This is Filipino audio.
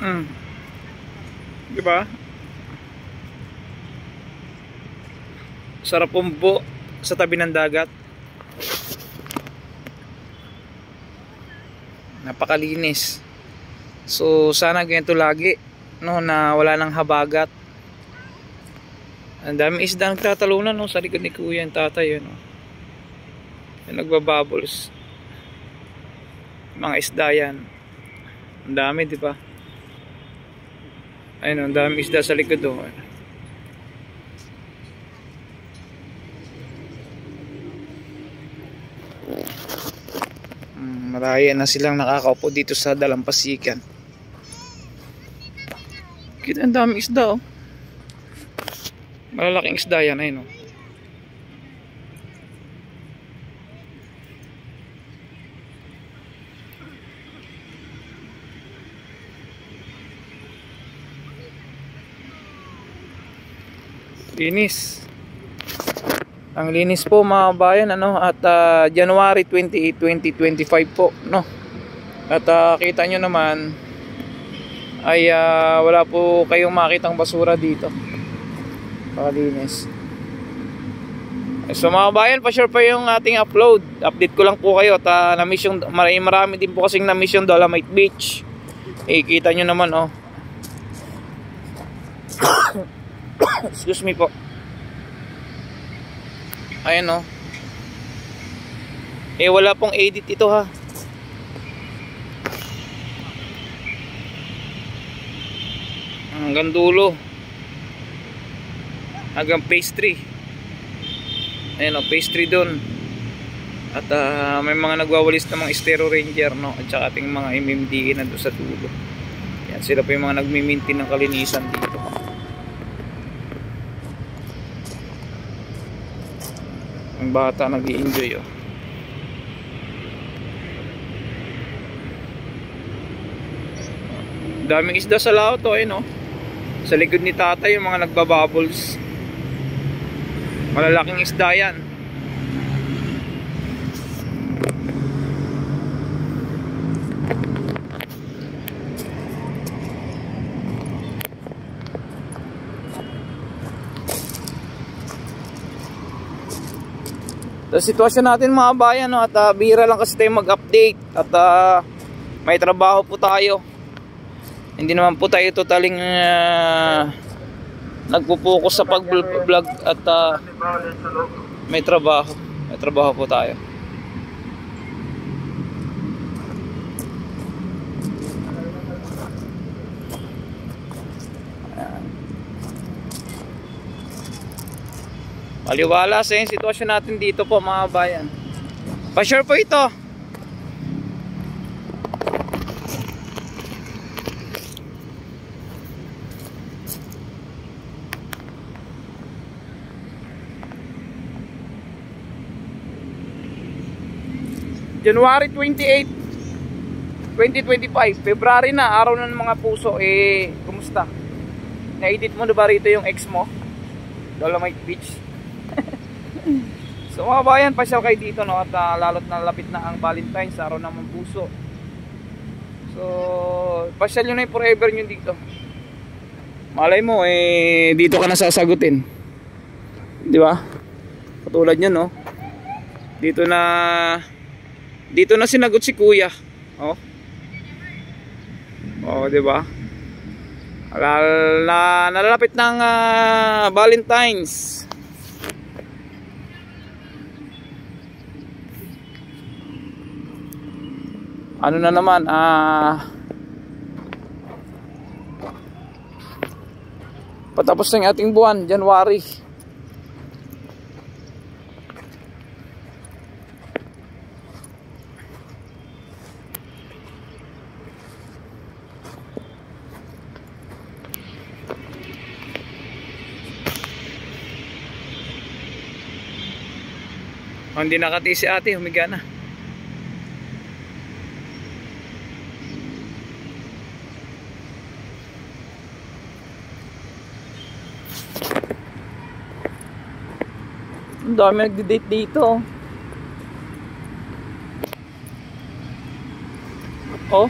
Mm. Diba? Sarap pumpo sa tabi ng dagat. Napakalinis. So sana ganito lagi, no, na wala nang habagat. Ang dami isda nagtatalunan, no, sa likod ni kuya yung tatay, no. Yung nagbabubbles. Mga isda yan. Ang dami, di ba? Ayun, ang dami isda sa likod, oh. Maraya na silang nakakaupo dito sa dalampasigan. Kita, ang dami isda, oh. Malalaking isda yan, ayun, oh. Linis. Ang linis po mga bayan, ano, at January 28, 2025 po, no. At kita nyo naman ay wala po kayong makitang basura dito. Pakalinis. So mga bayan, pa-share pa yung ating upload. Update ko lang po kayo at na-miss yung, marami din po kasing na-miss yung Dolomite Beach. Kita nyo naman, oh. Excuse me po. Ayan, oh. Wala pong edit ito, ha. Hanggang dulo. Hanggang pastry. Ayan, oh, pastry dun. At may mga nagwawalis na mga Estero Ranger, no. At saka ating mga MMDA na doon sa dulo. Yan, sila pa yung mga nagmi-maintain ng kalinisan dito. Ang bata nag-i-enjoy, oh. Daming isda sa laot, oh, no. Sa likod ni tatay yung mga nagbabubbles. Malalaking isda yan. Sa sitwasyon natin mga bayan, no, at bihira lang kasi tayo mag-update at may trabaho po tayo. Hindi naman po tayo totaling nagpo-focus sa pag-vlog at may trabaho po tayo. Maliwala sa yung sitwasyon natin dito po mga bayan. Pa-share po ito. January 28, 2025. February na, araw na ng mga puso. Kumusta? Na-edit mo na ba rito yung ex mo? Dolomite Beach. So mga bayan, pasyal kayo dito, no, at lalot na lapit na ang Valentine's, araw na ng puso. So pasyal nyo na yung forever nyo dito. Malay mo, dito ka na sasagutin, di ba? Katulad nyo, no, dito na sinagot si kuya, oh. Oh, di ba? Nalalapit ng Valentine's. Ano na naman, patapos ng ating buwan, January. Hindi nakati si ate, humiga na. Ang dami nagdi-date dito. Oh.